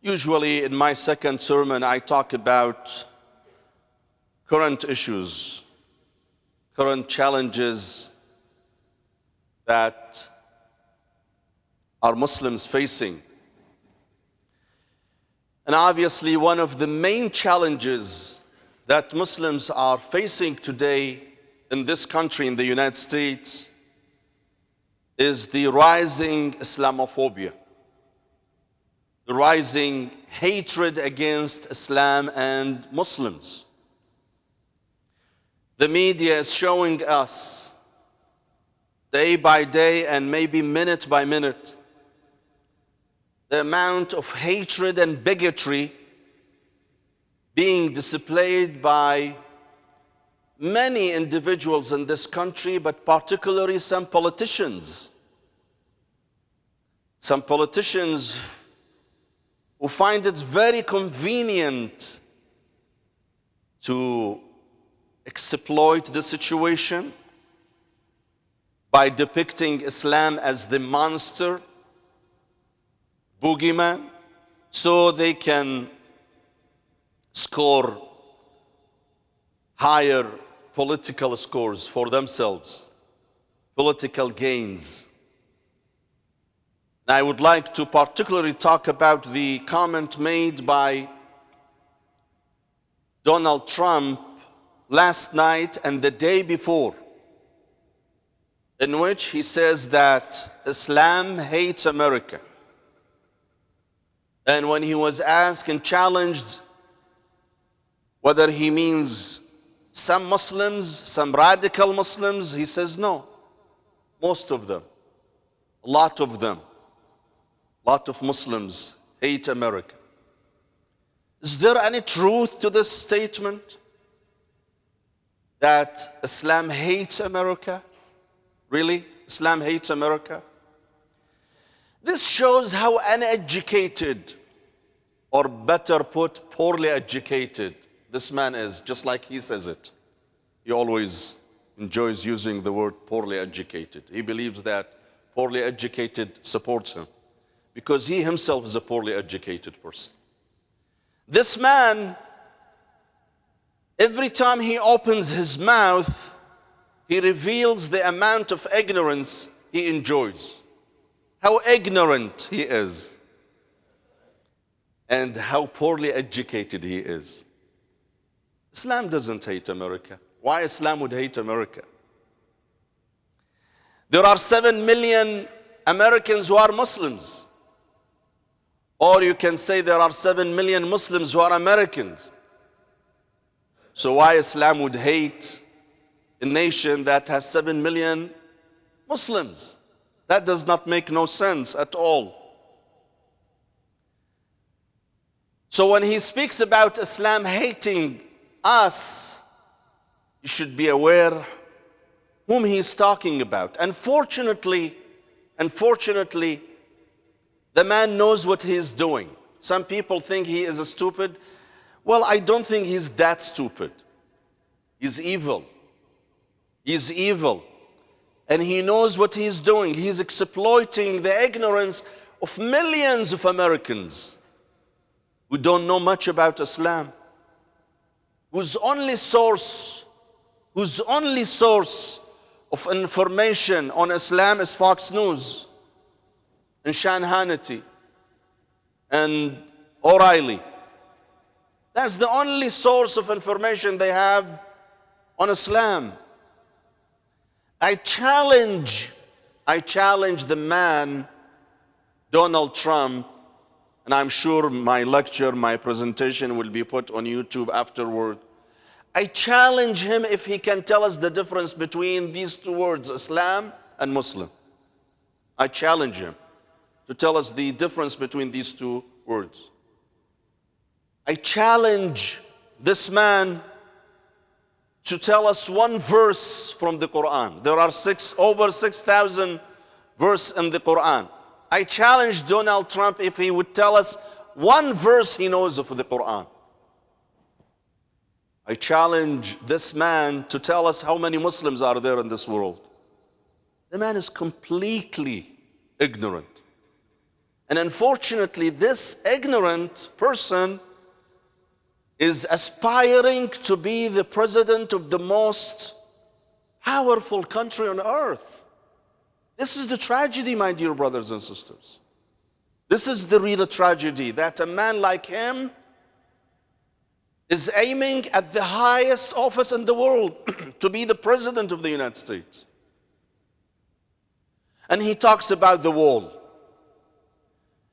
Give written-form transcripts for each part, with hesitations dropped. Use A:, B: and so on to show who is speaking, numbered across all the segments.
A: Usually in my second sermon, I talk about current issues, current challenges that are Muslims facing. And obviously one of the main challenges that Muslims are facing today in this country, in the United States, is the rising Islamophobia, the rising hatred against Islam and Muslims. The media is showing us day by day and maybe minute by minute the amount of hatred and bigotry being displayed by many individuals in this country, but particularly some politicians. Some politicians who find it very convenient to exploit the situation by depicting Islam as the monster, boogeyman, so they can score higher political scores for themselves, political gains. I would like to particularly talk about the comment made by Donald Trump last night and the day before, in which he says that Islam hates America. And when he was asked and challenged whether he means some Muslims, some radical Muslims, he says no, most of them, a lot of them. A lot of Muslims hate America. Is there any truth to this statement that Islam hates America? Really? Islam hates America? This shows how uneducated, or better put, poorly educated this man is, just like he says it. He always enjoys using the word poorly educated. He believes that poorly educated supports him, because he himself is a poorly educated person. This man, every time he opens his mouth, he reveals the amount of ignorance he enjoys, how ignorant he is, and how poorly educated he is. Islam doesn't hate America. Why Islam would hate America? There are 7 million Americans who are Muslims. Or you can say there are 7 million Muslims who are Americans. So why Islam would hate a nation that has 7 million Muslims? That does not make no sense at all. So when he speaks about Islam hating us, you should be aware whom he's talking about. Unfortunately, the man knows what he's doing. Some people think he is stupid. Well, I don't think he's that stupid. He's evil. He's evil. And he knows what he's doing. He's exploiting the ignorance of millions of Americans who don't know much about Islam, whose only source of information on Islam is Fox News and Sean Hannity and O'Reilly. That's the only source of information they have on Islam. I challenge the man, Donald Trump, and I'm sure my lecture, my presentation will be put on YouTube afterward. I challenge him if he can tell us the difference between these two words, Islam and Muslim. I challenge him to tell us the difference between these two words. I challenge this man to tell us one verse from the Quran. There are over 6,000 verses in the Quran. I challenge Donald Trump if he would tell us one verse he knows of the Quran. I challenge this man to tell us how many Muslims are there in this world. The man is completely ignorant. And unfortunately, this ignorant person is aspiring to be the president of the most powerful country on earth. This is the tragedy, my dear brothers and sisters. This is the real tragedy, that a man like him is aiming at the highest office in the world, to be the president of the United States. And he talks about the wall.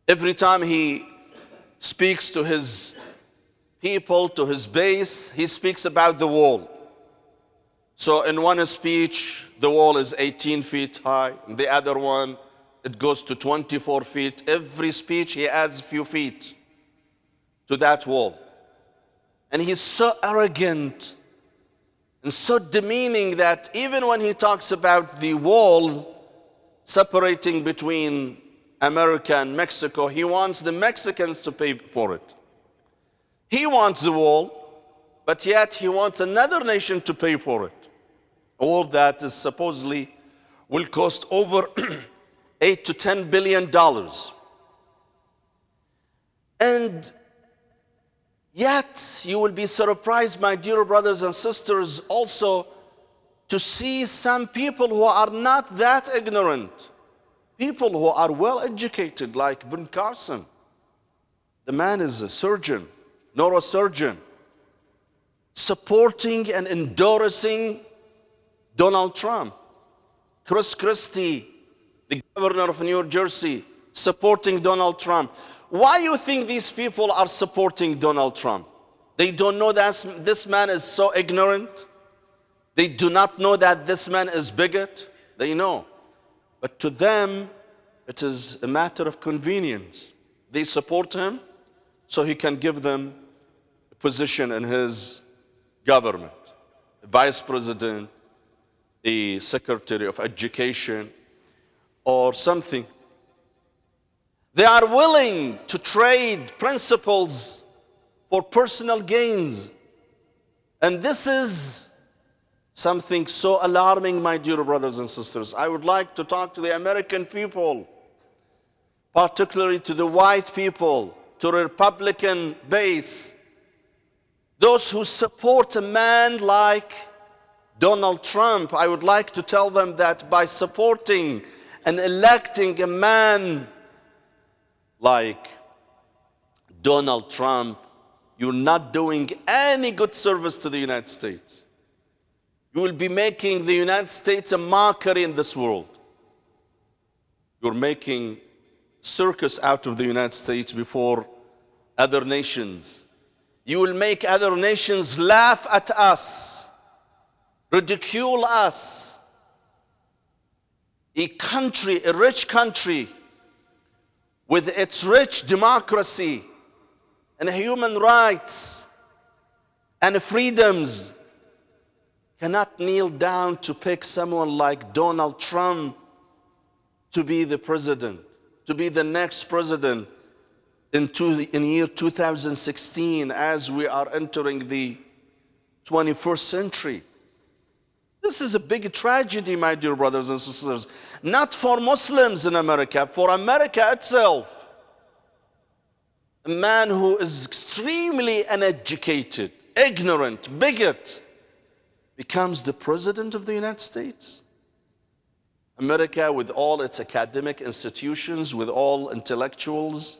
A: Every time he speaks to his people, to his base, he speaks about the wall. So in one speech, the wall is 18 feet high. In the other one, it goes to 24 feet. Every speech, he adds a few feet to that wall. And he's so arrogant and so demeaning that even when he talks about the wall separating between America and Mexico, he wants the Mexicans to pay for it. He wants the wall, but yet he wants another nation to pay for it. All that is supposedly will cost over $8 to $10 billion. And yet you will be surprised, my dear brothers and sisters, also to see some people who are not that ignorant. People who are well educated, like Ben Carson. The man is a surgeon, neurosurgeon, supporting and endorsing Donald Trump. Chris Christie, the governor of New Jersey, supporting Donald Trump. Why do you think these people are supporting Donald Trump? They don't know that this man is so ignorant. They do not know that this man is bigot. They know. But to them, it is a matter of convenience. They support him so he can give them a position in his government. The vice president, the secretary of education, or something. They are willing to trade principles for personal gains. And this is something so alarming, my dear brothers and sisters. I would like to talk to the American people, particularly to the white people, to the Republican base, those who support a man like Donald Trump. I would like to tell them that by supporting and electing a man like Donald Trump, you're not doing any good service to the United States. You will be making the United States a mockery in this world. You're making circus out of the United States before other nations. You will make other nations laugh at us, ridicule us. A country, a rich country, with its rich democracy and human rights and freedoms, cannot kneel down to pick someone like Donald Trump to be the president, to be the next president in year 2016, as we are entering the 21st century. This is a big tragedy, my dear brothers and sisters, not for Muslims in America, for America itself. A man who is extremely uneducated, ignorant, bigot, becomes the president of the United States. America, with all its academic institutions, with all intellectuals,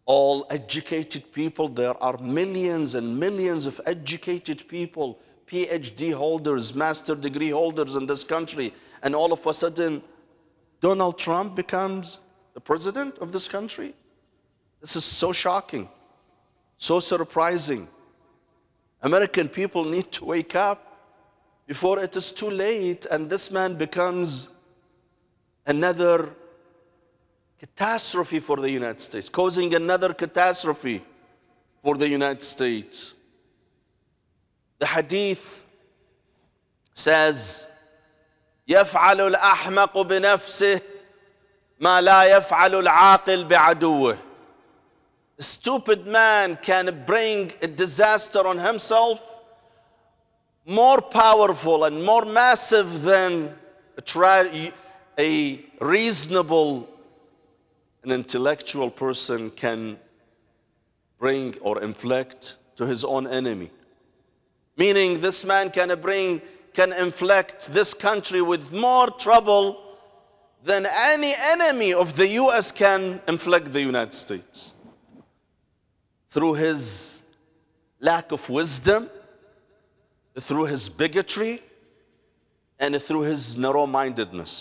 A: all educated people, there are millions and millions of educated people, PhD holders, master degree holders in this country, and all of a sudden, Donald Trump becomes the president of this country? This is so shocking, so surprising. American people need to wake up before it is too late and this man becomes another catastrophe for the United States, causing another catastrophe for the United States. The hadith says, يفعل الأحمق بنفسه ما لا يفعل العاقل بعدوه. A stupid man can bring a disaster on himself more powerful and more massive than a reasonable an intellectual person can bring or inflict to his own enemy. Meaning this man can inflict this country with more trouble than any enemy of the US can inflict the United States. Through his lack of wisdom, through his bigotry, and through his narrow-mindedness.